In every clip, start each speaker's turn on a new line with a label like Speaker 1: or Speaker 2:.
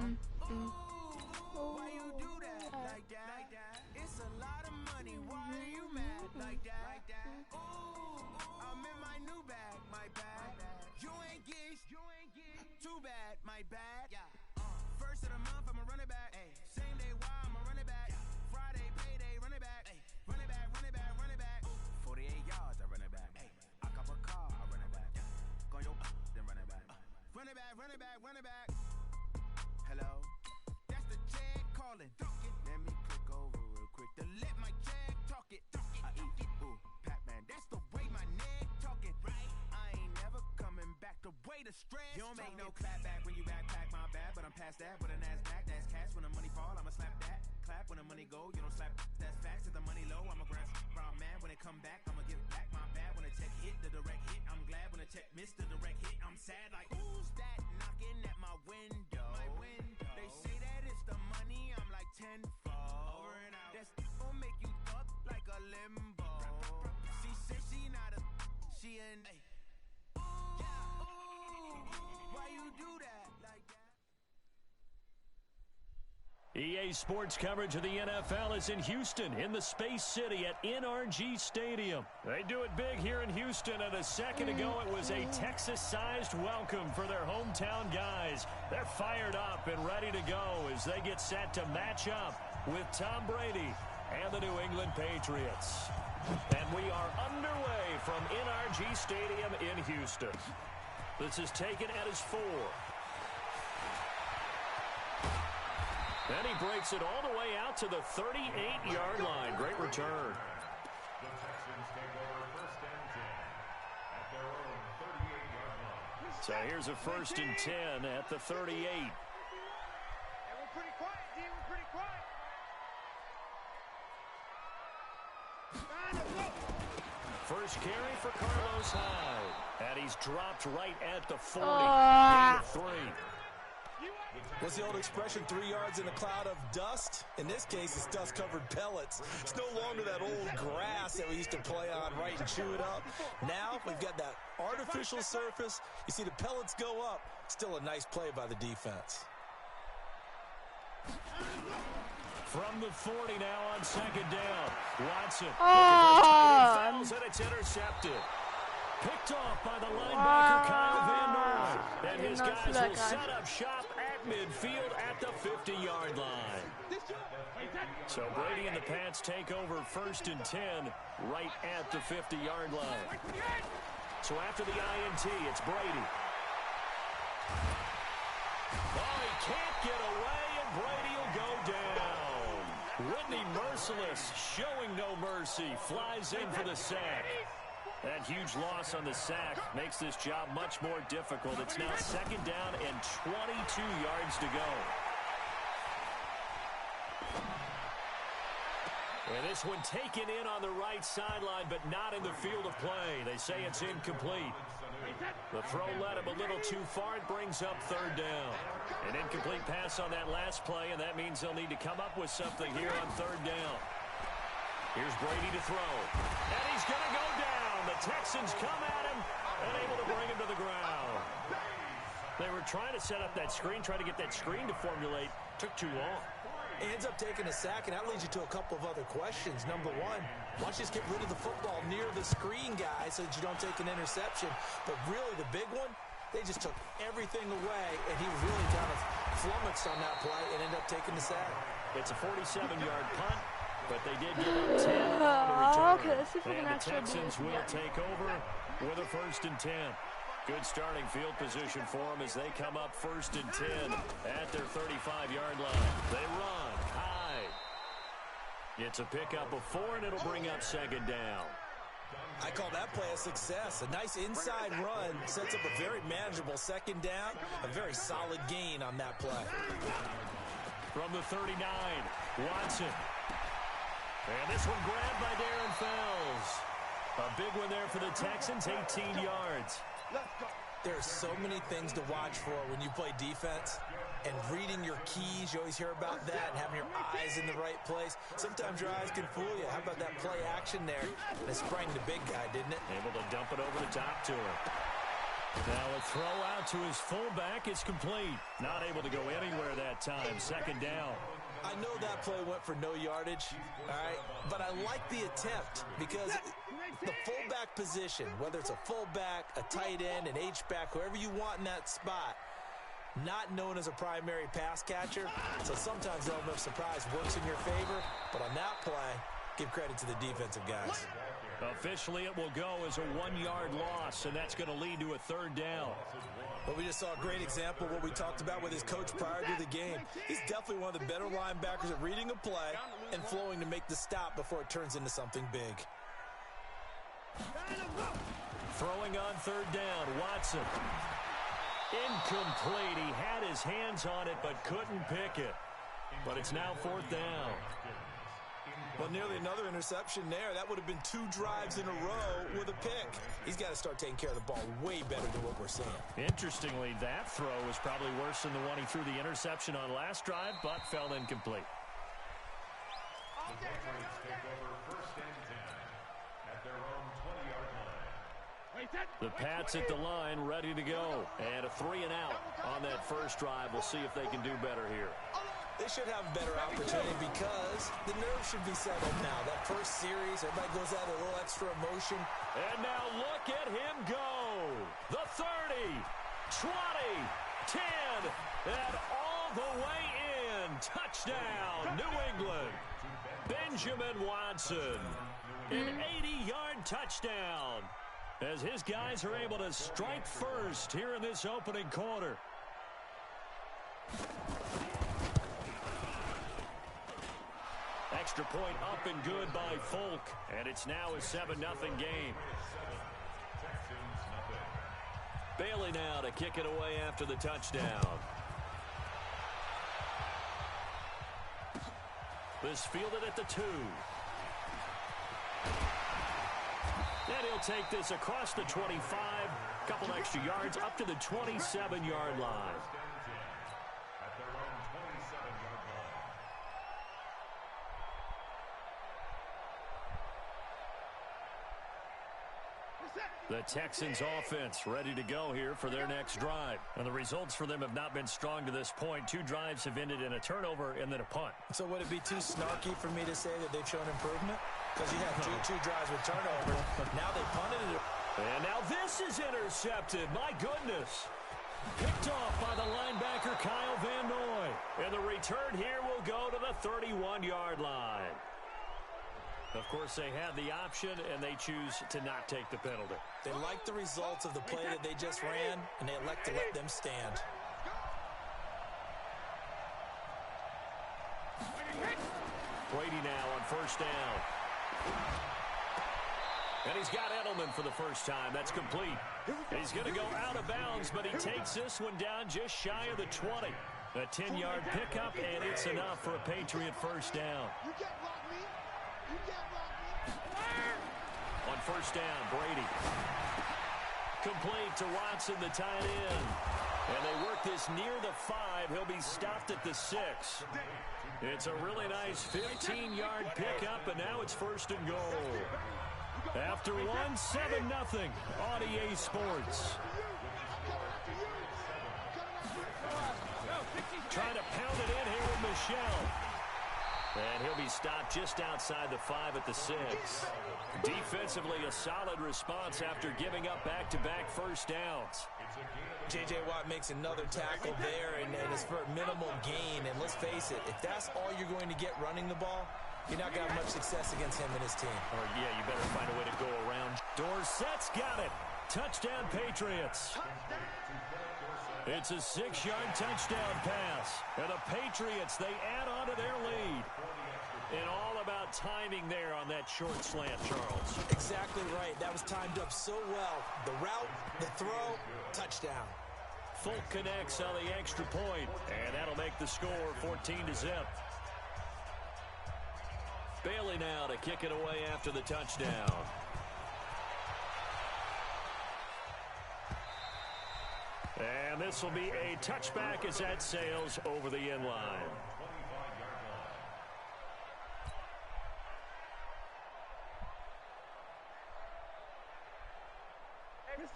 Speaker 1: Why you do that like that? It's a lot of money. Why are you mad like that? Ooh, I'm in my new bag, my bag. You ain't get too bad, my bad. First of the month, I'ma run it back. Same day, why I'ma run it back. Friday, payday, run it back. Run it back, run it back, run it back. 48 yards, I run it back. I cop a car, I run it back. Go yo, then run it back. Run it back, run it back, run it back. Hello, that's the jag calling. Let me click over real quick to let my jag talk it. I eat it, ooh, Pac-Man. That's the way my neck talking. Right, I ain't never coming back. The way the stress. You don't make no clap back when you backpack my bad, but I'm past that. With a NASDAQ, that's cash. When the money fall, I'ma slap that. Clap when the money go, you don't slap. That's facts. If the money low, I'ma grab. Brown man, when it come back, I'ma give back my bad. When the check hit, the direct hit. I'm glad when the check missed the direct hit. I'm sad like who's that knocking at my window? My window. They say that it's the money. I'm like tenfold. Over and out. That's gon' make you up like a limbo. She said she not a. She in. Ooh, why you do that like that?
Speaker 2: EA Sports coverage of the NFL is in Houston, in the Space City at NRG Stadium. They do it big here in Houston, and a second ago it was a Texas-sized welcome for their hometown guys. They're fired up and ready to go as they get set to match up with Tom Brady and the New England Patriots. And we are underway from NRG Stadium in Houston. This is taken at his 4. Then he breaks it all the way out to the 38-yard line. Great return.
Speaker 3: The Texans take over first and 10 at their own 38-yard line.
Speaker 2: So here's a first and 10 at the 38.
Speaker 4: And we're pretty quiet, D. We're pretty quiet.
Speaker 2: First carry for Carlos Hyde. And he's dropped right at the 40. Gain of 3.
Speaker 5: What's the old expression, 3 yards in a cloud of dust? In this case, it's dust-covered pellets. It's no longer that old grass that we used to play on, right, and chew it up. Now, we've got that artificial surface. You see the pellets go up. Still a nice play by the defense.
Speaker 2: From the 40 now on second down. Watson looking for tight and and it's intercepted. Picked off by the linebacker Kyle Van Noy. And his guys will set up shop at midfield at the 50-yard line. So Brady and the Pats take over first and 10 right at the 50-yard line. So after the INT, it's Brady. Oh, he can't get away, and Brady will go down. Whitney Merciless, showing no mercy, flies in for the sack. That huge loss on the sack makes this job much more difficult. It's now second down and 22 yards to go. And this one taken in on the right sideline, but not in the field of play. They say it's incomplete. The throw led him a little too far. It brings up third down. An incomplete pass on that last play, and that means they'll need to come up with something here on third down. Here's Brady to throw. And he's going to go down. The Texans come at him and able to bring him to the ground. They were trying to set up that screen, trying to get that screen to formulate. Took too long.
Speaker 5: He ends up taking a sack, and that leads you to a couple of other questions. Number one, why don't you just get rid of the football near the screen guy so that you don't take an interception? But really, the big one, they just took everything away, and he was really kind of flummoxed on that play and ended up taking the sack.
Speaker 2: It's a 47-yard punt, but they did give up 10 on the return.
Speaker 6: Okay, let's see if we can
Speaker 2: and the
Speaker 6: actually
Speaker 2: Texans will take over with a first and 10. Good starting field position for them as they come up first and 10 at their 35-yard line. They run high. It's a pickup of 4, and it'll bring up second down.
Speaker 5: I call that play a success. A nice inside run sets up a very manageable second down. A very solid gain on that play.
Speaker 2: From the 39, Watson. And this one grabbed by Darren Fells. A big one there for the Texans, 18 yards.
Speaker 5: There are so many things to watch for when you play defense. And reading your keys, you always hear about that, and having your eyes in the right place. Sometimes your eyes can fool you. How about that play action there? And it sprang the big guy, didn't it?
Speaker 2: Able to dump it over the top to him. Now a throw out to his fullback is complete. Not able to go anywhere that time. Second down.
Speaker 5: I know that play went for no yardage, all right, but I like the attempt because the fullback position, whether it's a fullback, a tight end, an H-back, whoever you want in that spot, not known as a primary pass catcher, so sometimes the element of surprise works in your favor, but on that play, give credit to the defensive guys.
Speaker 2: Officially, it will go as a 1-yard loss, and that's going to lead to a third down.
Speaker 5: Well, we just saw a great example of what we talked about with his coach prior to the game. He's definitely one of the better linebackers at reading a play and flowing to make the stop before it turns into something big.
Speaker 2: Throwing on third down, Watson. Incomplete. He had his hands on it but couldn't pick it. But it's now fourth down.
Speaker 5: Well, nearly another interception there. That would have been 2 drives in a row with a pick. He's got to start taking care of the ball way better than what we're seeing.
Speaker 2: Interestingly, that throw was probably worse than the one he threw the interception on last drive, but fell incomplete.
Speaker 3: The Patriots take over first and 10 at their own 20-yard line.
Speaker 2: The Pats at the line, ready to go. And a 3 and out on that first drive. We'll see if they can do better here.
Speaker 5: They should have a better opportunity because the nerves should be settled now. That first series, everybody goes out a little extra emotion.
Speaker 2: And now look at him go. The 30, 20, 10, and all the way in. Touchdown, New England. Benjamin Watson, an 80-yard touchdown as his guys are able to strike first here in this opening quarter. Extra point up and good by Folk, and it's now a 7-0 game. Bailey now to kick it away after the touchdown. This fielded at the 2. And he'll take this across the 25, couple extra yards up to the 27-yard line. The Texans offense ready to go here for their next drive. And the results for them have not been strong to this point. 2 drives have ended in a turnover and then a punt.
Speaker 5: So would it be too snarky for me to say that they've shown improvement? Because you had two drives with turnovers. Now they punted it.
Speaker 2: And now this is intercepted. My goodness. Picked off by the linebacker Kyle Van Noy. And the return here will go to the 31-yard line. Of course, they had the option, and they choose to not take the penalty.
Speaker 5: They like the results of the play that they just ran, and they elect to let them stand.
Speaker 2: Brady now on first down. And he's got Edelman for the first time. That's complete. He's going to go out of bounds, but he takes this one down just shy of the 20. A 10-yard pickup, and it's enough for a Patriot first down. On first down, Brady. Complete to Watson, the tight end. And they work this near the 5. He'll be stopped at the 6. It's a really nice 15-yard pickup, and now it's first and goal. After one, 7-0 on EA Sports. Trying to pound it in here with Michelle. And he'll be stopped just outside the 5 at the 6. Defensively, a solid response after giving up back-to-back first downs.
Speaker 5: J.J. Watt makes another tackle there, and it's for a minimal gain. And let's face it, if that's all you're going to get running the ball, you're not going to have much success against him and his team.
Speaker 2: Or, yeah, you better find a way to go around. Dorsett's got it. Touchdown, Patriots. It's a 6-yard touchdown pass. And the Patriots, they add on to their lead. And all about timing there on that short slant, Charles.
Speaker 5: Exactly right. That was timed up so well. The route, the throw, touchdown.
Speaker 2: Folk connects on the extra point, and that'll make the score 14-0. Bailey now to kick it away after the touchdown. And this will be a touchback as that sails over the end line.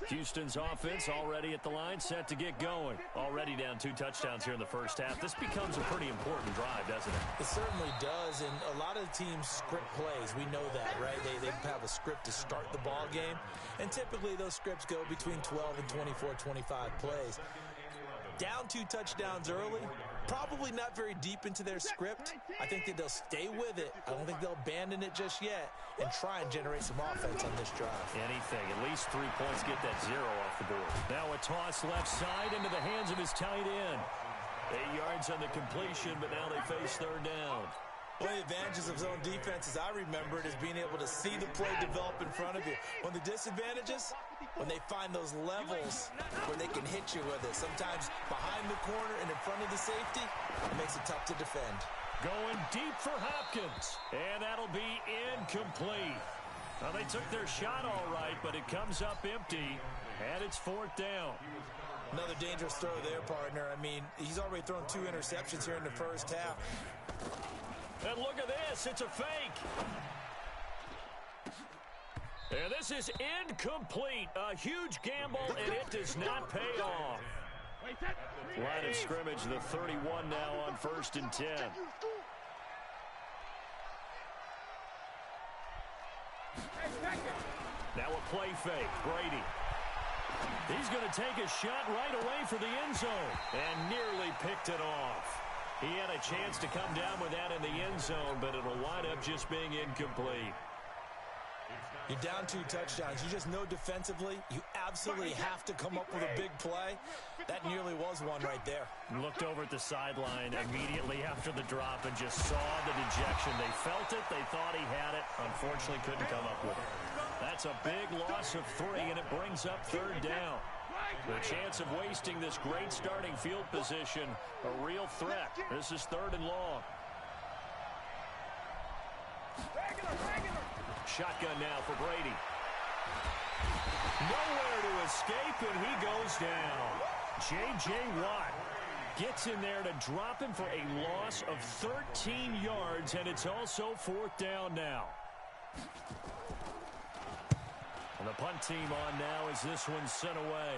Speaker 2: Houston's offense already at the line, set to get going. Already down 2 touchdowns here in the first half. This becomes a pretty important drive, doesn't it?
Speaker 5: It certainly does, and a lot of teams script plays. We know that, right? They have a script to start the ball game, and typically those scripts go between 12 and 24, 25 plays. Down 2 touchdowns early, probably not very deep into their script. I think that they'll stay with it. I don't think they'll abandon it just yet and try and generate some offense on this drive.
Speaker 2: Anything. At least 3 points, get that 0 off the board. Now a toss left side into the hands of his tight end. 8 yards on the completion, but now they face third down.
Speaker 5: One of the advantages of zone defense, as I remember it, is being able to see the play develop in front of you. One of the disadvantages, when they find those levels where they can hit you with it. Sometimes behind the corner and in front of the safety, it makes it tough to defend.
Speaker 2: Going deep for Hopkins, and that'll be incomplete. Well, they took their shot all right, but it comes up empty, and it's 4th down.
Speaker 5: Another dangerous throw there, partner. I mean, he's already thrown 2 interceptions here in the first half.
Speaker 2: And look at this, it's a fake. And this is incomplete. A huge gamble, and it does not pay off. Line of scrimmage, the 31 now on 1st and 10. Now a play fake, Brady. He's going to take a shot right away for the end zone, and nearly picked it off. He had a chance to come down with that in the end zone, but it'll wind up just being incomplete.
Speaker 5: You're down 2 touchdowns. You just know defensively you absolutely have to come up with a big play. That nearly was one right there.
Speaker 2: Looked over at the sideline immediately after the drop and just saw the dejection. They felt it. They thought he had it. Unfortunately, couldn't come up with it. That's a big loss of 3, and it brings up 3rd down. The chance of wasting this great starting field position, a real threat. This is 3rd and long. Shotgun now for Brady. Nowhere to escape, and he goes down. J.J. Watt gets in there to drop him for a loss of 13 yards, and it's also 4th down now. And the punt team on now as this one's sent away.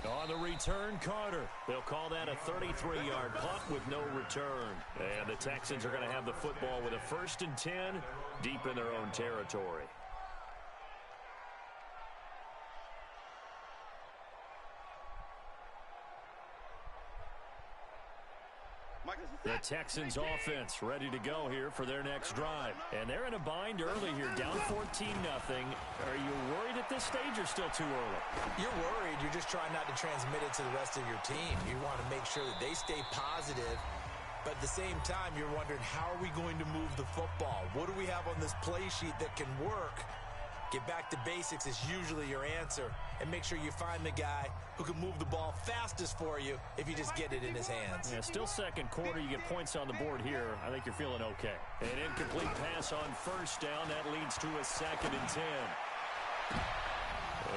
Speaker 2: On the return, Carter. They'll call that a 33-yard punt with no return. And the Texans are going to have the football with a 1st and 10 deep in their own territory. The Texans offense ready to go here for their next drive. And they're in a bind early here, down 14-0. Are you worried at this stage or still too early?
Speaker 5: You're worried. You're just trying not to transmit it to the rest of your team. You want to make sure that they stay positive. But at the same time, you're wondering, how are we going to move the football? What do we have on this play sheet that can work? Get back to basics is usually your answer. And make sure you find the guy who can move the ball fastest for you if you just get it in his hands.
Speaker 2: Yeah, still 2nd quarter. You get points on the board here. I think you're feeling okay. An incomplete pass on 1st down. That leads to a 2nd and 10.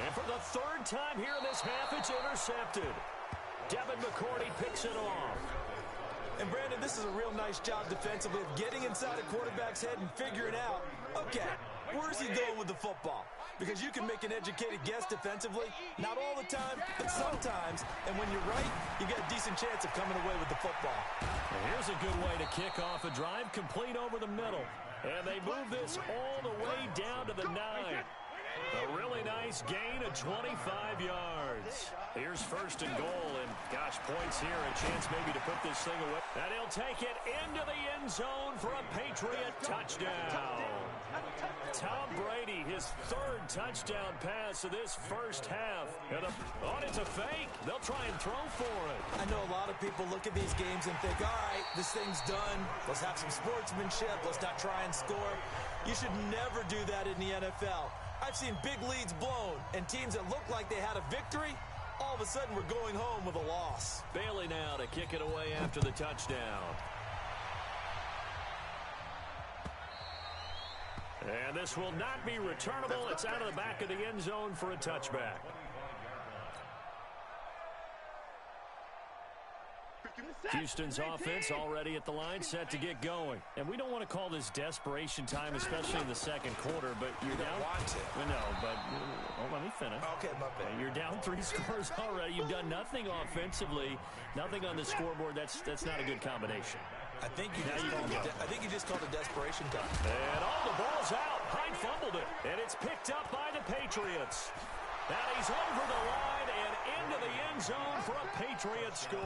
Speaker 2: And for the 3rd time here in this half, it's intercepted. Devin McCourty picks it off.
Speaker 5: And, Brandon, this is a real nice job defensively of getting inside a quarterback's head and figuring out, okay, where's he going with the football? Because you can make an educated guess defensively, not all the time, but sometimes. And when you're right, you got a decent chance of coming away with the football.
Speaker 2: And here's a good way to kick off a drive, complete over the middle. And they move this all the way down to the 9. A really nice gain of 25 yards. Here's 1st and goal, and gosh, points here, a chance maybe to put this thing away. And he'll take it into the end zone for a Patriot touchdown. Tom Brady, his 3rd touchdown pass of this first half. And it's a fake. They'll try and throw for it.
Speaker 5: I know a lot of people look at these games and think, all right, this thing's done. Let's have some sportsmanship. Let's not try and score. You should never do that in the NFL. I've seen big leads blown, and teams that looked like they had a victory, all of a sudden we're going home with a loss.
Speaker 2: Bailey now to kick it away after the touchdown. And this will not be returnable. It's out of the back of the end zone for a touchback. Houston's offense already at the line, set to get going. And we don't want to call this desperation time, especially in the second quarter, but you're down.
Speaker 5: Want to.
Speaker 2: No, but let me finish.
Speaker 5: Okay, my bad.
Speaker 2: You're down 3 scores already. You've done nothing offensively, nothing on the scoreboard. That's not a good combination.
Speaker 5: I think you just called it desperation time.
Speaker 2: And the ball's out. Hyde fumbled it, and it's picked up by the Patriots. And he's over the line and into the end zone for a Patriots score.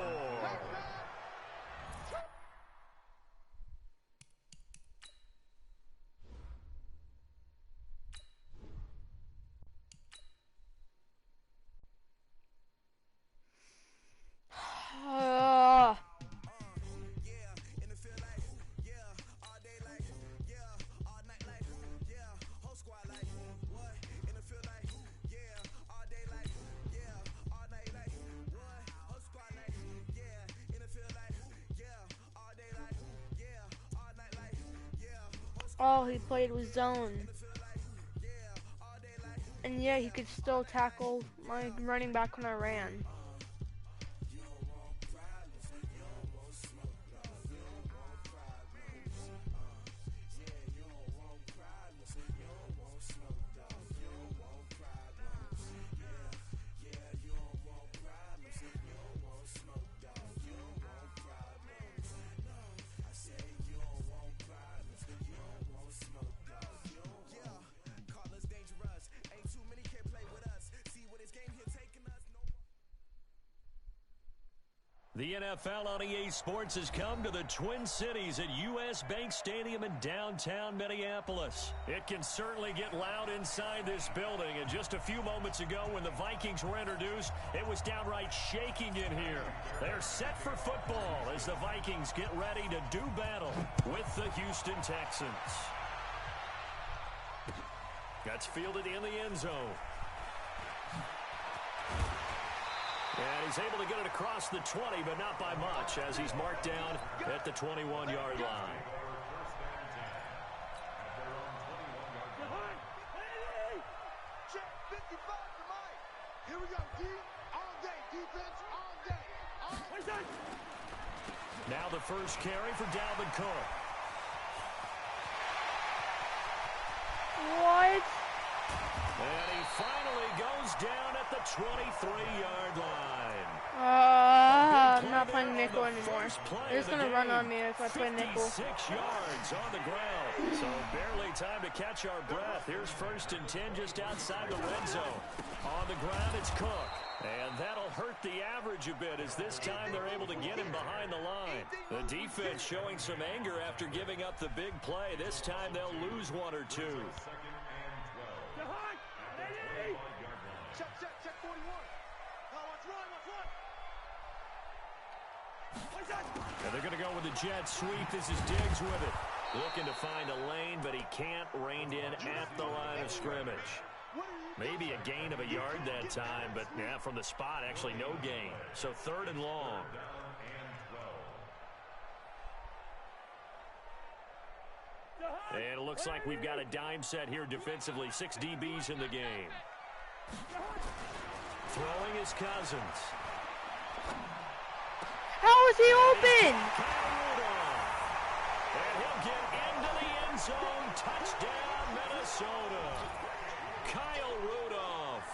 Speaker 6: All he played was zone. And yeah, he could still tackle my running back when I ran.
Speaker 2: The NFL on EA Sports has come to the Twin Cities at US Bank Stadium in downtown Minneapolis. It can certainly get loud inside this building, and just a few moments ago when the Vikings were introduced, it was downright shaking in here. They're set for football as the Vikings get ready to do battle with the Houston Texans. That's fielded in the end zone. And he's able to get it across the 20, but not by much, as he's marked down at the 21-yard line.
Speaker 4: Check 55 to Mike. Here we go, D. All day. Defense all day.
Speaker 2: Now the first carry for Dalvin Cook.
Speaker 6: What?
Speaker 2: And he finally goes down at the 23-yard line.
Speaker 6: I'm not playing nickel anymore. They're just going to run on me if I play nickel.
Speaker 2: 56 yards on the ground. So barely time to catch our breath. Here's 1st and 10 just outside the red zone. On the ground, it's Cook. And that'll hurt the average a bit as this time they're able to get him behind the line. The defense showing some anger after giving up the big play. This time they'll lose 1 or 2.
Speaker 4: Check 41.
Speaker 2: And they're going to go with the jet sweep. This is Diggs with it. Looking to find a lane, but he can't. Reined in at the line of scrimmage. Maybe a gain of a yard that time, but yeah, from the spot, actually no gain. So 3rd and long. And it looks like we've got a dime set here defensively. 6 DBs in the game. Throwing is Cousins.
Speaker 6: How is he open?
Speaker 2: And he'll get into the end zone. Touchdown, Minnesota. Kyle Rudolph,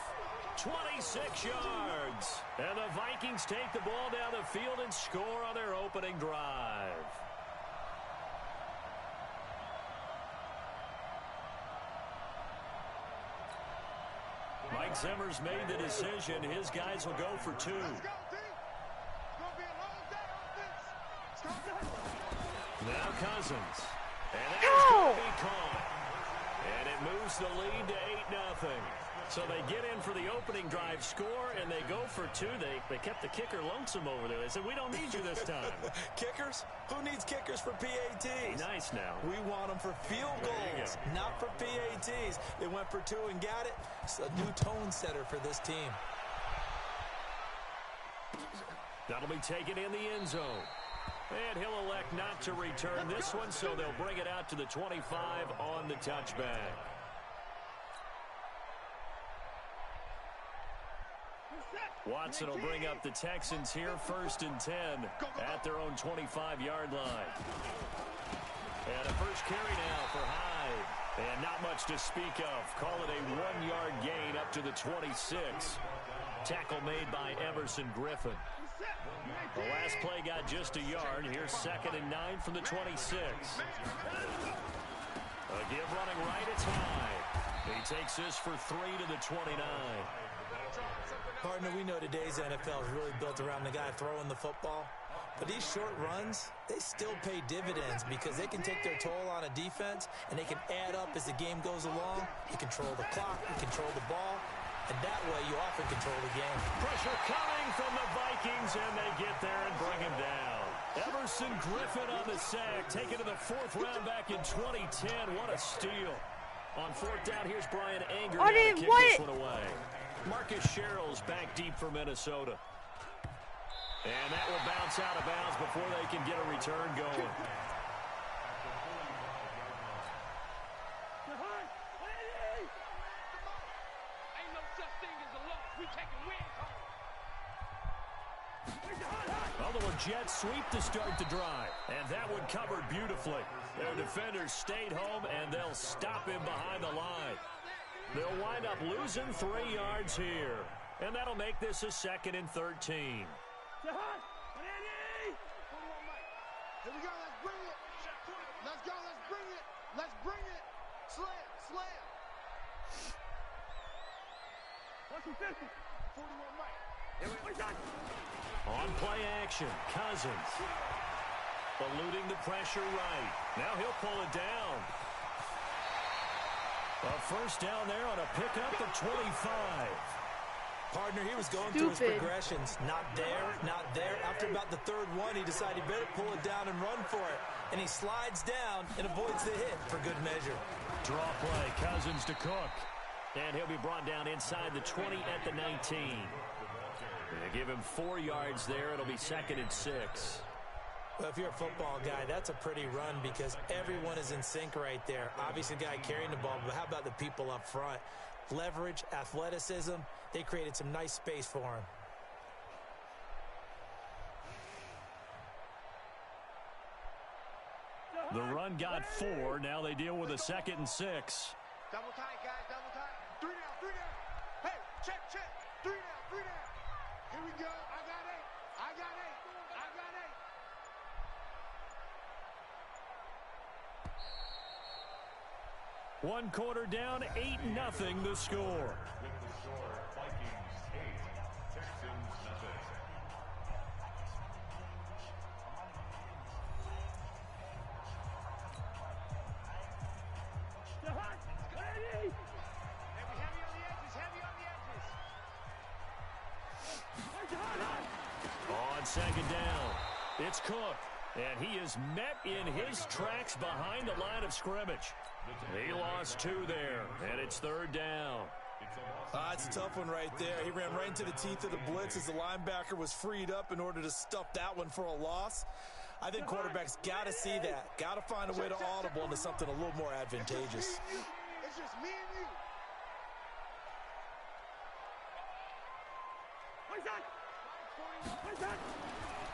Speaker 2: 26 yards. And the Vikings take the ball down the field and score on their opening drive. Mike Zimmer's made the decision. His guys will go for 2. Now Cousins. And that's going to be caught. And it moves the lead to 8-0. So they get in for the opening drive score, and they go for 2. They kept the kicker lonesome over there. They said, we don't need you this time.
Speaker 5: Kickers? Who needs kickers for PATs?
Speaker 2: Nice now.
Speaker 5: We want them for field goals, not for PATs. They went for 2 and got it. It's a new tone setter for this team.
Speaker 2: That'll be taken in the end zone. And he'll elect not to return this one, so they'll bring it out to the 25 on the touchback. Watson will bring up the Texans here, 1st and 10 at their own 25-yard line. And a first carry now for Hyde. And not much to speak of. Call it a 1-yard gain up to the 26. Tackle made by Emerson Griffin. The last play got just a yard. Here's 2nd and 9 from the 26. A give running right, it's Hyde. He takes this for 3 to the 29.
Speaker 5: Partner, we know today's NFL is really built around the guy throwing the football. But these short runs, they still pay dividends because they can take their toll on a defense, and they can add up as the game goes along. You control the clock, you control the ball, and that way you often control the game.
Speaker 2: Pressure coming from the Vikings, and they get there and bring him down. Emerson Griffin on the sack, taken to the 4th round back in 2010. What a steal. On 4th down, here's Brian Anger to kick this one away. Marcus Sherrill's back deep for Minnesota. And that will bounce out of bounds before they can get a return going.
Speaker 4: Ain't no such thing as a loss. We taking wins home.
Speaker 2: Well, the Jets sweep to start the drive. And that one covered beautifully. Their defenders stayed home, and they'll stop him behind the line. They'll wind up losing 3 yards here. And that'll make this a 2nd and 13.
Speaker 4: Here we go, let's bring it. Let's go, let's bring it. Let's bring it. Slam, slam. 41 Mike.
Speaker 2: On play action, Cousins. Eluding the pressure right. Now he'll pull it down. A first down there on a pickup of 25.
Speaker 5: Partner, he was going through his progressions. Not there, not there. After about the 3rd one, he decided he better pull it down and run for it. And he slides down and avoids the hit for good measure.
Speaker 2: Draw play, Cousins to Cook. And he'll be brought down inside the 20 at the 19. They give him 4 yards there. It'll be 2nd and 6.
Speaker 5: Well, if you're a football guy, that's a pretty run because everyone is in sync right there. Obviously, the guy carrying the ball, but how about the people up front? Leverage, athleticism, they created some nice space for him.
Speaker 2: The run got 4. Now they deal with a 2nd and 6.
Speaker 4: Double tight, guys, double tight. 3 down, 3 down. Hey, check, check. 3 down, 3 down. Here we go. I got 8. I got 8. I got 8.
Speaker 2: 1 quarter down, 8-0 the score.
Speaker 3: With the score, Vikings 8, Texans nothing.
Speaker 2: On 2nd down, it's Cook. And he is met in his tracks behind the line of scrimmage. He lost 2 there, and it's 3rd down.
Speaker 5: It's a tough one right there. He ran right into the teeth of the blitz as the linebacker was freed up in order to stuff that one for a loss. I think quarterbacks got to see that. Got to find a way to audible into something a little more advantageous.
Speaker 4: It's just me and you.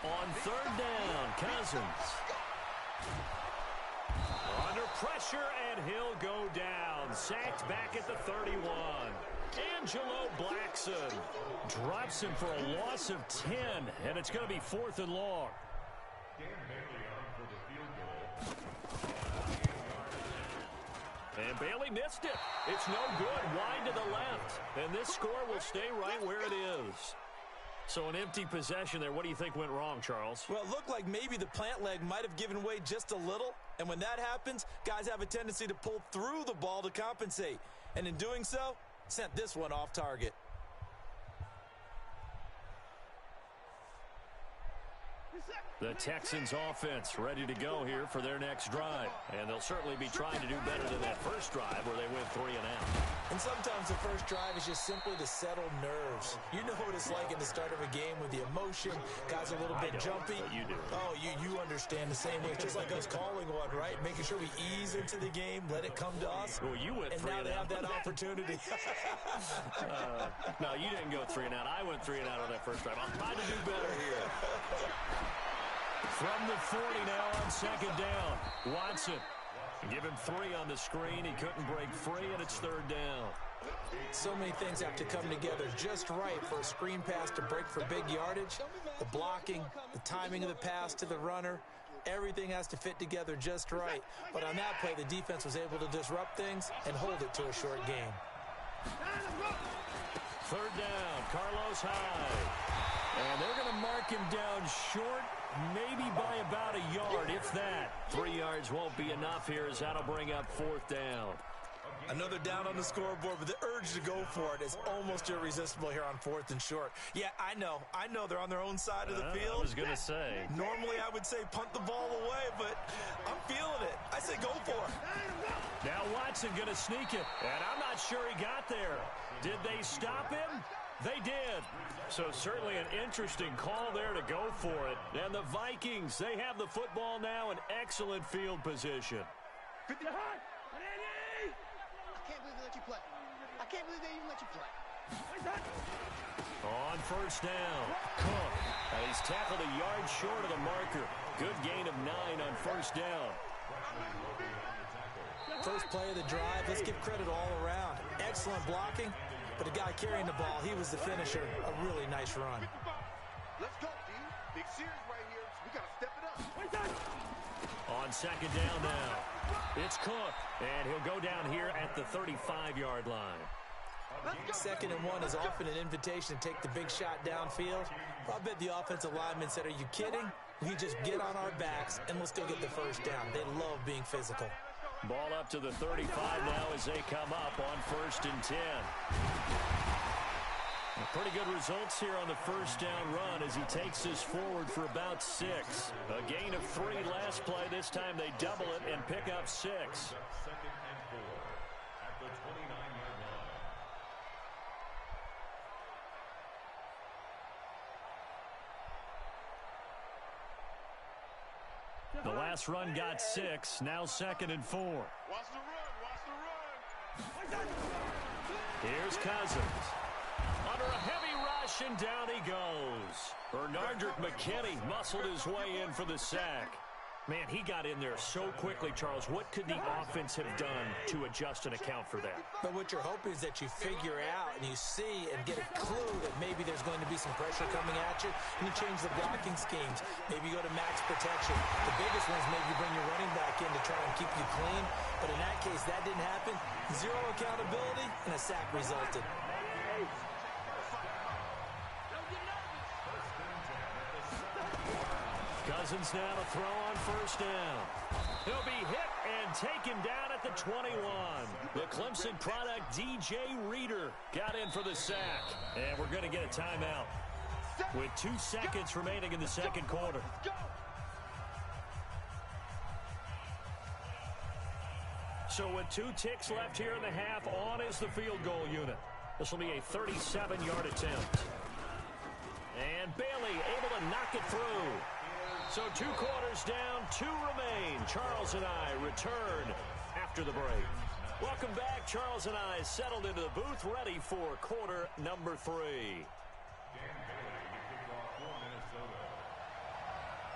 Speaker 2: On 3rd down, Cousins. Under pressure, and he'll go down. Sacked back at the 31. Angelo Blackson drops him for a loss of 10, and it's going to be 4th and long. And Bailey missed it. It's no good. Wide to the left. And this score will stay right where it is. So an empty possession there. What do you think went wrong, Charles?
Speaker 5: Well, it looked like maybe the plant leg might have given way just a little. And when that happens, guys have a tendency to pull through the ball to compensate. And in doing so, sent this one off target.
Speaker 4: Reset.
Speaker 2: The Texans offense ready to go here for their next drive. And they'll certainly be trying to do better than that first drive where they went 3 and out.
Speaker 5: And sometimes the first drive is just simply to settle nerves. You know what it's like in the start of a game with the emotion. Guys a little bit jumpy.
Speaker 2: But you do.
Speaker 5: Oh, you understand the same way. It's just like us calling one, right? Making sure we ease into the game, let it come to us.
Speaker 2: Well, you went 3 and out.
Speaker 5: And now they have that opportunity.
Speaker 2: No, you didn't go 3 and out. I went 3 and out on that first drive. I'm trying to do better here. From the 40 now on second down. Watson. Give him 3 on the screen. He couldn't break free, and it's 3rd down.
Speaker 5: So many things have to come together just right for a screen pass to break for big yardage. The blocking, the timing of the pass to the runner, everything has to fit together just right. But on that play, the defense was able to disrupt things and hold it to a short game.
Speaker 2: 3rd down, Carlos Hyde. And they're going to mark him down short, maybe by about a yard, if that. 3 yards won't be enough here as that'll bring up 4th down.
Speaker 5: Another down on the scoreboard, but the urge to go for it is almost irresistible here on 4th and short. Yeah, I know they're on their own side of the field.
Speaker 2: I was going to say.
Speaker 5: Normally I would say punt the ball away, but I'm feeling it. I say go for it.
Speaker 2: Now Watson going to sneak it, and I'm not sure he got there. Did they stop him? They did. So certainly an interesting call there to go for it. And the Vikings, they have the football now in excellent field position.
Speaker 4: I can't believe they let you play. I can't believe they even let you play.
Speaker 2: On 1st down, Cook. And he's tackled a yard short of the marker. Good gain of 9 on 1st down.
Speaker 5: First play of the drive, let's give credit all around. Excellent blocking, but the guy carrying the ball, he was the finisher. A really nice run.
Speaker 4: Let's go, D. Big series right here, so we got to step it up.
Speaker 2: On 2nd down now, it's Cook, and he'll go down here at the 35-yard line.
Speaker 5: 2nd and 1 is often an invitation to take the big shot downfield. I bet the offensive lineman said, are you kidding? We just get on our backs and let's go get the 1st down. They love being physical.
Speaker 2: Ball up to the 35 now as they come up on 1st and 10. Pretty good results here on the 1st down run as he takes this forward for about 6. A gain of 3 last play. This time they double it and pick up 6.
Speaker 3: 2nd and 4 at the 29-yard line.
Speaker 2: The last run got 6. Now 2nd and 4.
Speaker 4: Watch the run.
Speaker 2: Here's Cousins. Under a heavy rush, and down he goes. Bernardrick McKinney muscled his way in for the sack. Man, he got in there so quickly, Charles. What could the offense have done to adjust and account for that?
Speaker 5: But what you're hoping is that you figure out and you see and get a clue that maybe there's going to be some pressure coming at you, and you change the blocking schemes. Maybe you go to max protection. The biggest one is maybe you bring your running back in to try and keep you clean. But in that case, that didn't happen. 0 accountability, and a sack resulted.
Speaker 2: Cousins now to throw on 1st down. He'll be hit and taken down at the 21. The Clemson product, DJ Reader, got in for the sack. And we're going to get a timeout with 2 seconds remaining in the 2nd quarter. So with 2 ticks left here in the half, on is the field goal unit. This will be a 37-yard attempt. And Bailey able to knock it through. So 2 quarters down, 2 remain. Charles and I return after the break. Welcome back. Charles and I settled into the booth, ready for quarter number 3.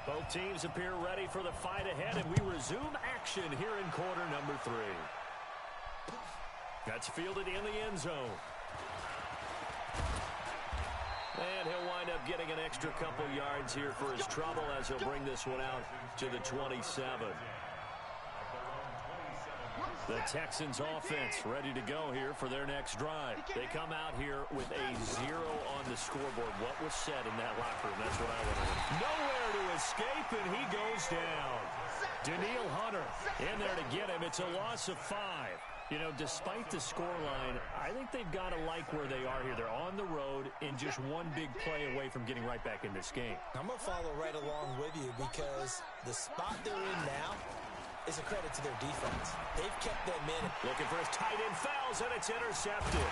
Speaker 2: Both teams appear ready for the fight ahead, and we resume action here in quarter number 3. That's fielded in the end zone. And he'll wind up getting an extra couple yards here for his trouble as he'll bring this one out to the 27. The Texans offense ready to go here for their next drive. They come out here with a 0 on the scoreboard. What was said in that locker room? That's what I want to know. Nowhere to escape, and he goes down. Daniil Hunter in there to get him. It's a loss of 5. You know, despite the scoreline, I think they've got to like where they are here. They're on the road and just one big play away from getting right back in this game.
Speaker 5: I'm going to follow right along with you because the spot they're in now is a credit to their defense. They've kept them in.
Speaker 2: Looking for his tight end fouls, and it's intercepted.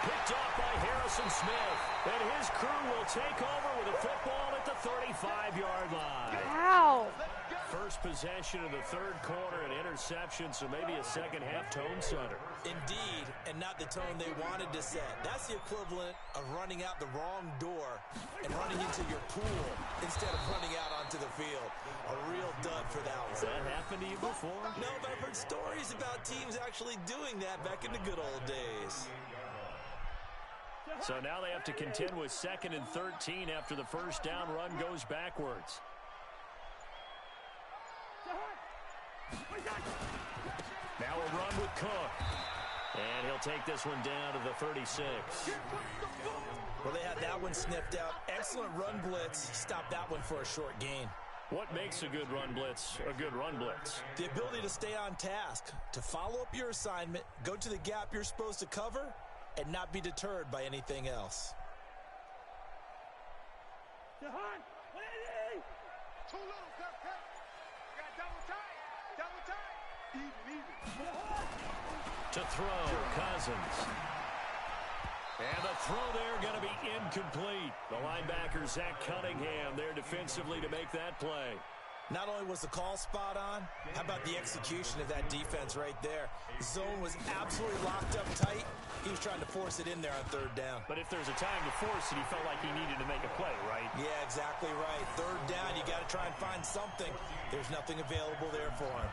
Speaker 2: Picked off by Harrison Smith. And his crew will take over with a football at the 35-yard line.
Speaker 6: Ow.
Speaker 2: First possession of the third quarter, an interception, so maybe a second-half tone setter.
Speaker 5: Indeed, and not the tone they wanted to set. That's the equivalent of running out the wrong door and running into your pool instead of running out onto the field. A real dud for that one.
Speaker 2: Has that happened to you before?
Speaker 5: No, but I've heard stories about teams actually doing that back in the good old days.
Speaker 2: So now they have to contend with 2nd and 13 after the first down run goes backwards. Now a run with Cook. And he'll take this one down to the 36.
Speaker 5: Well, they had that one sniffed out. Excellent run blitz. Stopped that one for a short gain.
Speaker 2: What makes a good run blitz a good run blitz?
Speaker 5: The ability to stay on task, to follow up your assignment, go to the gap you're supposed to cover, and not be deterred by anything else.
Speaker 4: Too little, cut. Got double tight. Even.
Speaker 2: To throw, Cousins. And the throw there going to be incomplete. The linebacker, Zach Cunningham, there defensively to make that play.
Speaker 5: Not only was the call spot on, how about the execution of that defense right there? Zone was absolutely locked up tight. He was trying to force it in there on third down.
Speaker 2: But if there's a time to force it, he felt like he needed to make a play, right?
Speaker 5: Yeah, exactly right. Third down, you got to try and find something. There's nothing available there for him.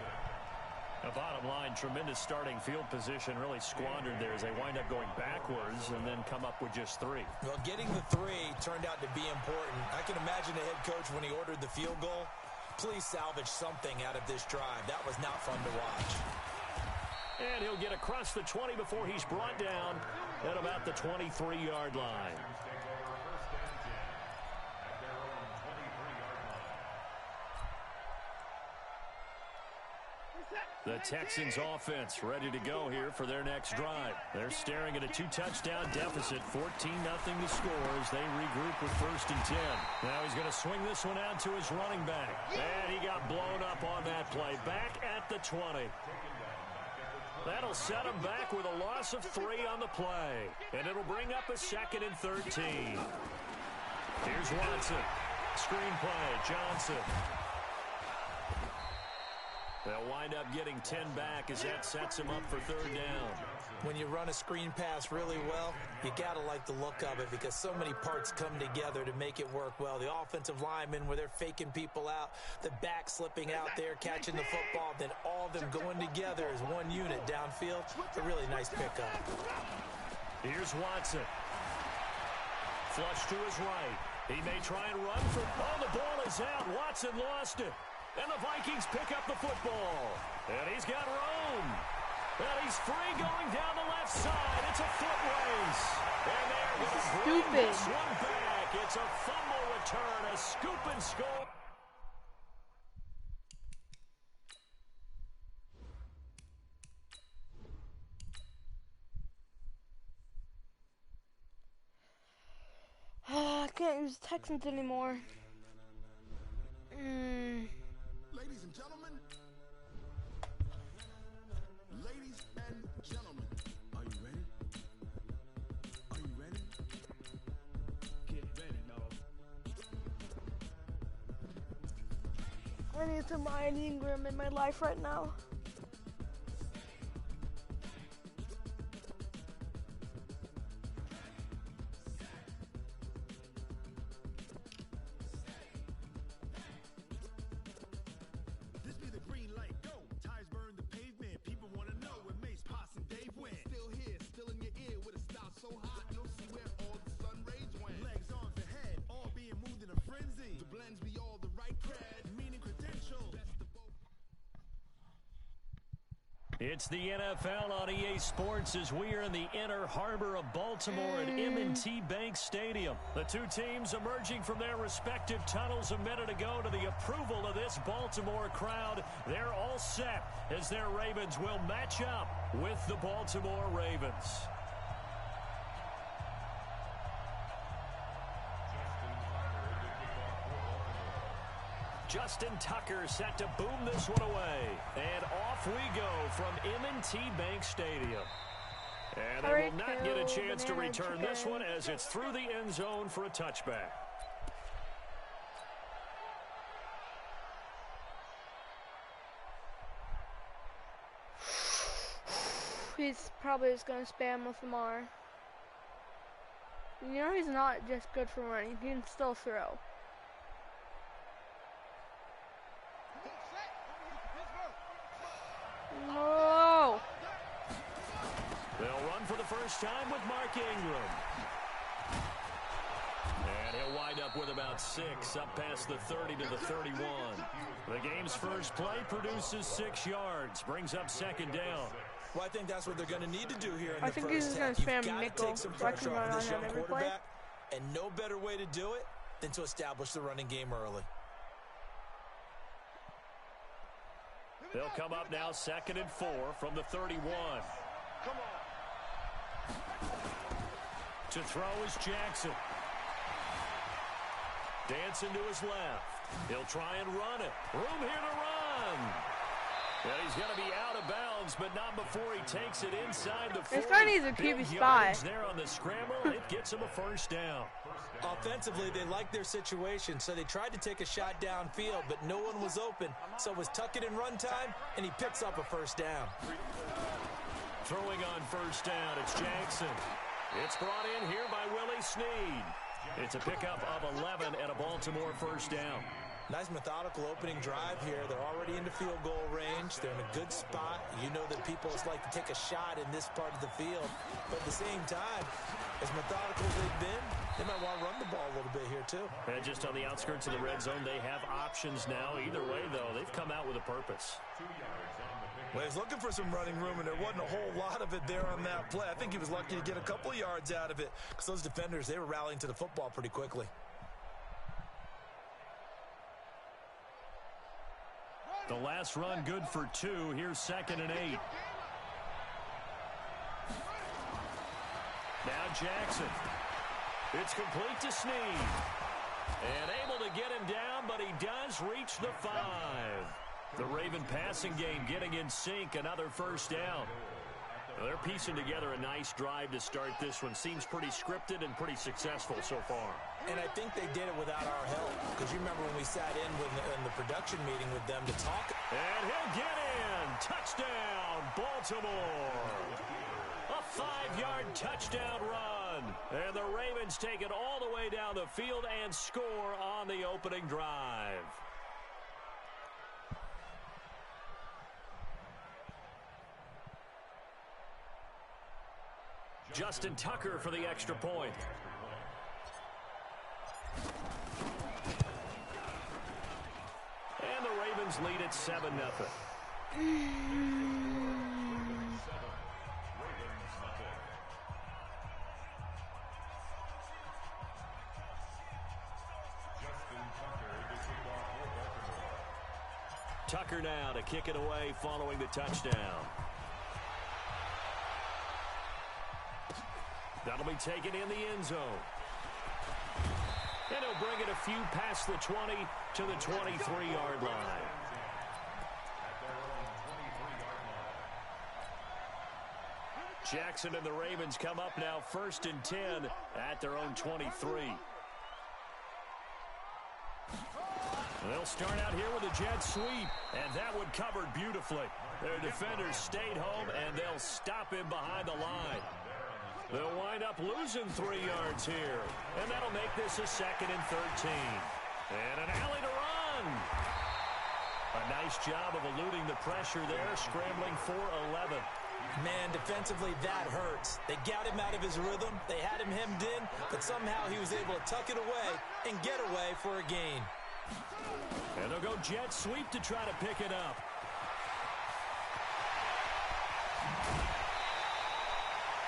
Speaker 2: The bottom line, tremendous starting field position, really squandered there as they wind up going backwards and then come up with just 3.
Speaker 5: Well, getting the 3 turned out to be important. I can imagine the head coach when he ordered the field goal. Please salvage something out of this drive. That was not fun to watch.
Speaker 2: And he'll get across the 20 before he's brought down at about the 23-yard line. The Texans offense ready to go here for their next drive. They're staring at a 2-touchdown deficit, 14-0 to score as they regroup with 1st and 10. Now he's going to swing this one out to his running back. And he got blown up on that play. Back at the 20. That'll set him back with a loss of 3 on the play. And it'll bring up a 2nd and 13. Here's Watson. Screen play, Johnson. They'll wind up getting 10 back as that sets him up for 3rd down.
Speaker 5: When you run a screen pass really well, you got to like the look of it because so many parts come together to make it work well. The offensive linemen where they're faking people out, the back slipping out there, catching the football, then all of them going together as one unit downfield. It's a really nice pickup.
Speaker 2: Here's Watson. Flush to his right. He may try and run for... Oh, the ball is out. Watson lost it. And the Vikings pick up the football. And he's got room. And he's free going down the left side. It's a foot race. And they're going to bring this one back. It's a fumble return, a scoop and score.
Speaker 6: I can't use Texans anymore.
Speaker 1: Ladies and gentlemen. Ladies and gentlemen. Are you ready? Are you ready? Get ready, dog.
Speaker 6: I need some Ryan Ingram in my life right now.
Speaker 2: It's the NFL on EA Sports as we are in the inner harbor of Baltimore at M&T Bank Stadium. The two teams emerging from their respective tunnels a minute ago to the approval of this Baltimore crowd. They're all set as their Ravens will match up with the Baltimore Ravens. Justin Tucker set to boom this one away. And off we go from M&T Bank Stadium. And they will not get a chance to return this one as it's through the end zone for a touchback.
Speaker 6: He's probably just going to spam with Lamar. You know he's not just good for running. He can still throw. No.
Speaker 2: They'll run for the first time with Mark Ingram. And he'll wind up with about 6, up past the 30 to the 31. The game's first play produces 6 yards, brings up second down.
Speaker 5: Well, I think that's what they're going to need to do here in
Speaker 6: I
Speaker 5: the
Speaker 6: think
Speaker 5: first
Speaker 6: he's
Speaker 5: half.
Speaker 6: going to spam
Speaker 5: You've got to
Speaker 6: nickel.
Speaker 5: take some pressure off this young
Speaker 6: every play.
Speaker 5: quarterback, and no better way to do it than to establish the running game early.
Speaker 2: They'll come up now 2nd and 4 from the 31.
Speaker 4: Come on.
Speaker 2: To throw is Jackson. Dancing to his left. He'll try and run it. Room here to run. And he's going to be out of bounds, but not before he takes it inside the 40.
Speaker 6: This guy needs a QB spy.
Speaker 2: There on the scramble, it gets him a first down.
Speaker 5: Offensively, they liked their situation, so they tried to take a shot downfield, but no one was open. So it was tuck it in run time, and he picks up a first down.
Speaker 2: Throwing on first down, it's Jackson. It's brought in here by Willie Snead. It's a pickup of 11 and a Baltimore first down.
Speaker 5: Nice methodical opening drive here. They're already into field goal range. They're in a good spot. You know that people just like to take a shot in this part of the field. But at the same time, as methodical as they've been, they might want to run the ball a little bit here too.
Speaker 2: And just on the outskirts of the red zone, they have options now. Either way, though, they've come out with a purpose.
Speaker 5: Well, he was looking for some running room, and there wasn't a whole lot of it there on that play. I think he was lucky to get a couple yards out of it because those defenders, they were rallying to the football pretty quickly.
Speaker 2: The last run good for 2. Here's 2nd and 8. Now Jackson. It's complete to Snead. And able to get him down, but he does reach the 5. The Raven passing game getting in sync. Another first down. Well, they're piecing together a nice drive to start this one. Seems pretty scripted and pretty successful so far.
Speaker 5: And I think they did it without our help. Because you remember when we sat in the production meeting with them to talk.
Speaker 2: And he'll get in. Touchdown, Baltimore. A 5-yard touchdown run. And the Ravens take it all the way down the field and score on the opening drive. Justin Tucker for the extra point. And the Ravens lead at 7-0. Tucker now to kick it away following the touchdown. That'll be taken in the end zone. And he'll bring it a few past the 20 to the 23-yard line. Jackson and the Ravens come up now 1st and 10 at their own 23. They'll start out here with a jet sweep, and that one covered beautifully. Their defenders stayed home, and they'll stop him behind the line. They'll wind up losing 3 yards here, and that'll make this a 2nd and 13. And an alley to run. A nice job of eluding the pressure there, scrambling for 11.
Speaker 5: Man, defensively, that hurts. They got him out of his rhythm. They had him hemmed in, but somehow he was able to tuck it away and get away for a gain.
Speaker 2: And they'll go jet sweep to try to pick it up.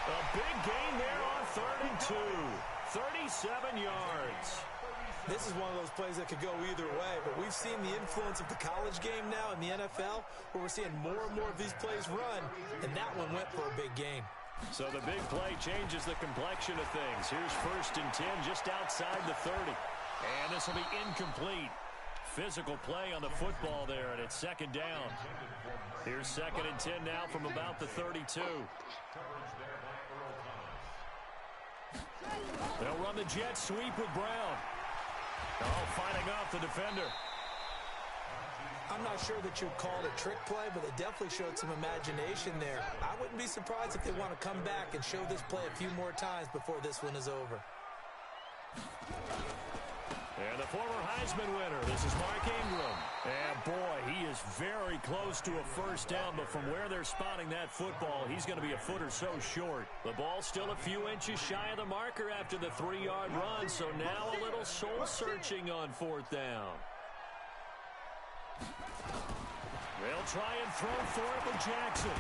Speaker 2: A big gain there on 3rd and 2. 37 yards.
Speaker 5: This is one of those plays that could go either way, but we've seen the influence of the college game now in the NFL, where we're seeing more and more of these plays run, and that one went for a big gain.
Speaker 2: So the big play changes the complexion of things. Here's 1st and 10 just outside the 30. And this will be incomplete. Physical play on the football there, and it's 2nd down. Here's 2nd and 10 now from about the 32. They'll run the jet sweep with Brown. Oh, fighting off the defender.
Speaker 5: I'm not sure that you'd call it a trick play, but it definitely showed some imagination there. I wouldn't be surprised if they want to come back and show this play a few more times before this one is over.
Speaker 2: And the former Heisman winner, this is Mark Ingram. And boy, he is very close to a 1st down, but from where they're spotting that football, he's going to be a foot or so short. The ball's still a few inches shy of the marker after the 3-yard run, so now a little soul-searching on 4th down. They'll try and throw for it with Jackson.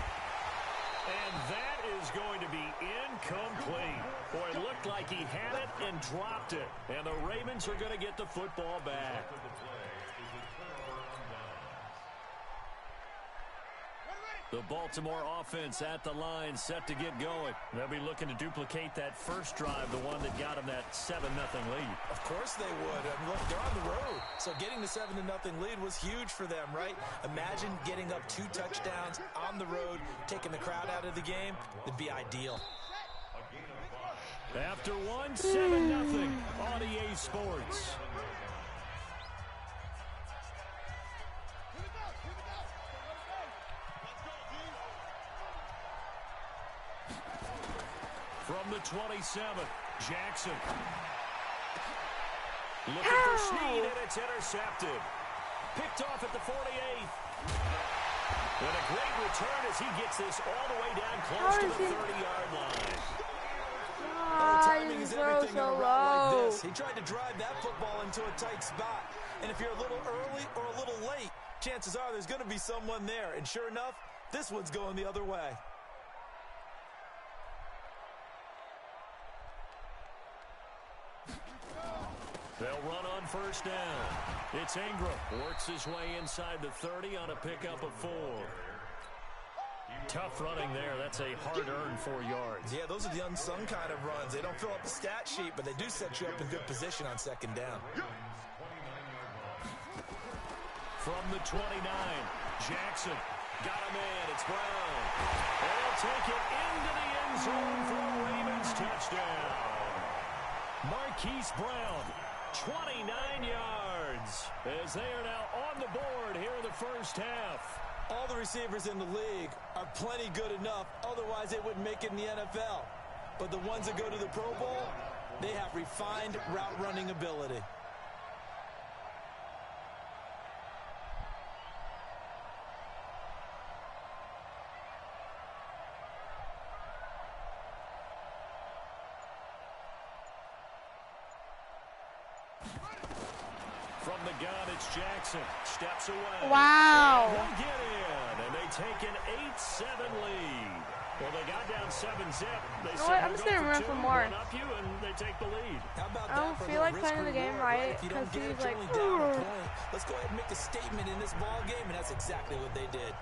Speaker 2: And that is going to be incomplete. Boy, it looked like he had it and dropped it. And the Ravens are going to get the football back. The Baltimore offense at the line set to get going. They'll be looking to duplicate that first drive, the one that got them that 7-0 lead.
Speaker 5: Of course they would. I mean, look, they're on the road. So getting the 7-0 lead was huge for them, right? Imagine getting up 2 touchdowns on the road, taking the crowd out of the game. It'd be ideal.
Speaker 2: After 7-0 on EA Sports. From the 27, Jackson. Looking for Snead, and it's intercepted. Picked off at the 48th. And a great return as he gets this all the way down close to the 30-yard line.
Speaker 5: Timing is everything in a route like this. He tried to drive that football into a tight spot. And if you're a little early or a little late, chances are there's going to be someone there. And sure enough, this one's going the other way.
Speaker 2: They'll run on 1st down. It's Ingram. Works his way inside the 30 on a pickup of 4. Tough running there. That's a hard-earned 4 yards.
Speaker 5: Yeah, those are the unsung kind of runs. They don't fill up the stat sheet, but they do set you up in good position on 2nd down.
Speaker 2: From the 29, Jackson. Got a man. It's Brown. And he'll take it into the end zone for a Ravens touchdown. Marquise Brown, 29 yards, as they are now on the board here in the 1st half.
Speaker 5: All the receivers in the league are plenty good enough, otherwise they wouldn't make it in the NFL. But the ones that go to the Pro Bowl, they have refined route running ability.
Speaker 2: From the gun, it's Jackson. Steps away.
Speaker 6: Wow.
Speaker 2: And they'll get in, and they take an 8-7 lead. Well, they got down 7-zip. They
Speaker 6: You know what? I'm just going to run for more.
Speaker 2: Run up you, and they take the lead.
Speaker 5: How about
Speaker 6: I don't
Speaker 5: that
Speaker 6: feel like playing the game right
Speaker 5: If you don't
Speaker 6: because
Speaker 5: get it,
Speaker 6: he's
Speaker 5: you're
Speaker 6: like,
Speaker 5: only down a point. Let's go ahead and make a statement in this ball game, and that's exactly what they did.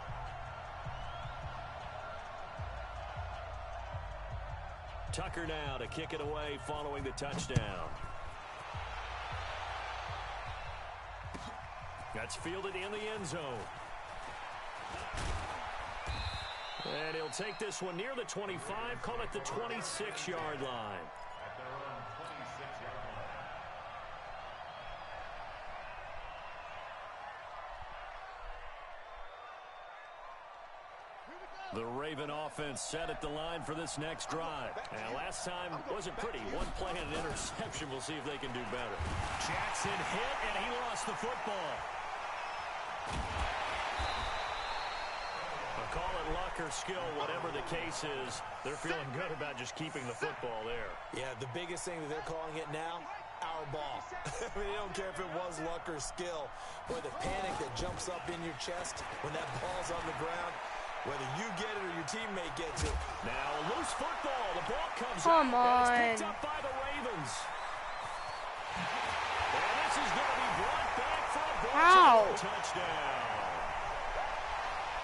Speaker 2: Tucker now to kick it away following the touchdown. That's fielded in the end zone. And he'll take this one near the 25, call it the 26-yard line.
Speaker 3: At their own 26-yard line.
Speaker 2: The Raven offense set at the line for this next drive. And last time wasn't pretty. One play and an interception. We'll see if they can do better. Jackson hit, and he lost the football. Call it luck or skill, whatever the case is. They're feeling good about just keeping the football there.
Speaker 5: Yeah, the biggest thing that they're calling it now, our ball. I mean, they don't care if it was luck or skill. Boy, the panic that jumps up in your chest when that ball's on the ground, whether you get it or your teammate gets it.
Speaker 2: Now a loose football. The ball comes
Speaker 6: Come
Speaker 2: out.
Speaker 6: on.
Speaker 2: And it's picked up by the Ravens. And this is going to be brought back for a Baltimore touchdown.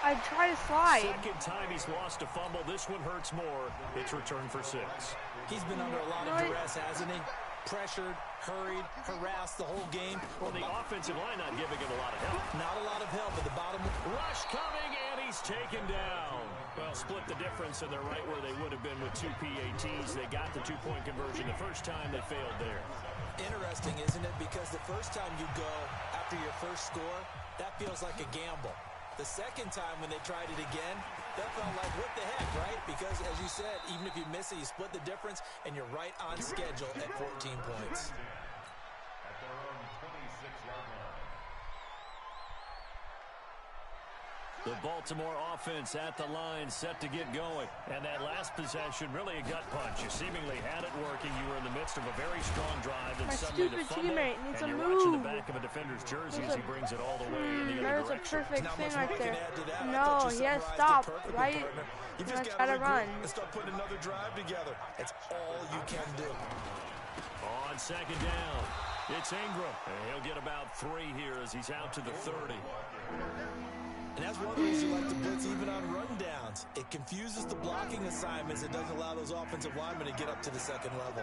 Speaker 6: I try to slide.
Speaker 2: Second time he's lost a fumble. This one hurts more. It's returned for 6.
Speaker 5: He's been under a lot of duress, hasn't he? Pressured, hurried, harassed the whole game.
Speaker 2: Well, the offensive line not giving him a lot of help.
Speaker 5: Not a lot of help at the bottom.
Speaker 2: Rush coming, and he's taken down. Well, split the difference, and they're right where they would have been with 2 PATs. They got the 2-point conversion the first time. They failed there.
Speaker 5: Interesting, isn't it? Because the first time you go after your first score, that feels like a gamble. The second time when they tried it again, that felt like, what the heck, right? Because, as you said, even if you miss it, you split the difference, and you're right on schedule at 14 points.
Speaker 3: At their own 26-yard line.
Speaker 2: The Baltimore offense at the line, set to get going. And that last possession, really a gut punch. You seemingly had it working. You were in the midst of a very strong drive. And
Speaker 6: My
Speaker 2: suddenly the
Speaker 6: stupid
Speaker 2: fumble,
Speaker 6: teammate needs
Speaker 2: and
Speaker 6: to
Speaker 2: you're watching the
Speaker 6: move.
Speaker 2: back of a defender's jersey as he brings it all the way in the
Speaker 6: That
Speaker 2: other
Speaker 6: was a
Speaker 2: direction.
Speaker 6: perfect thing right there.
Speaker 5: I
Speaker 6: No,
Speaker 5: thought you
Speaker 6: he has
Speaker 5: summarized it
Speaker 6: stopped,
Speaker 5: perfectly,
Speaker 6: right?
Speaker 5: partner. You've
Speaker 6: When
Speaker 5: just
Speaker 6: I
Speaker 5: got
Speaker 6: try
Speaker 5: to
Speaker 6: to
Speaker 5: regroup
Speaker 6: run.
Speaker 5: and start putting another drive together. That's all you can do.
Speaker 2: On second down, it's Ingram. And he'll get about 3 here as he's out to the 30.
Speaker 5: And that's one of the reasons you like to blitz even on rundowns. It confuses the blocking assignments. It doesn't allow those offensive linemen to get up to the second level.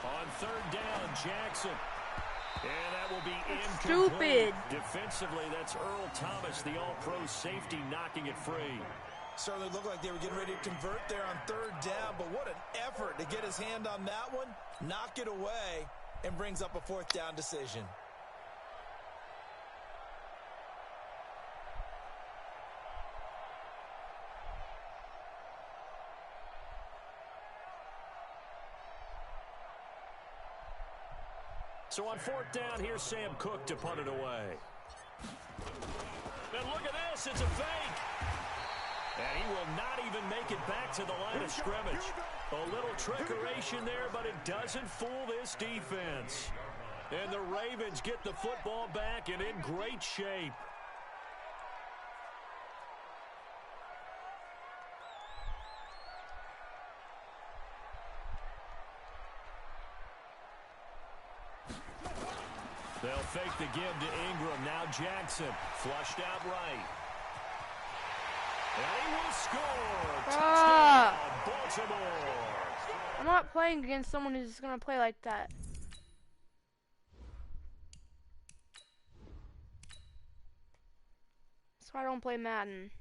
Speaker 2: On third down, Jackson. And that will be
Speaker 6: Stupid.
Speaker 2: incomplete. Defensively, that's Earl Thomas, the all-pro safety, knocking it free.
Speaker 5: Certainly looked like they were getting ready to convert there on third down, but what an effort to get his hand on that one, knock it away, and brings up a fourth down decision.
Speaker 2: So on fourth down, here's Sam Cook to punt it away. And look at this, it's a fake. And he will not even make it back to the line of scrimmage. A little trickeration there, but it doesn't fool this defense. And the Ravens get the football back and in great shape. They'll fake the give to Ingram. Now Jackson flushed out right. And he will score. Touchdown, Baltimore.
Speaker 6: I'm not playing against someone who's going to play like that. That's why I don't play Madden.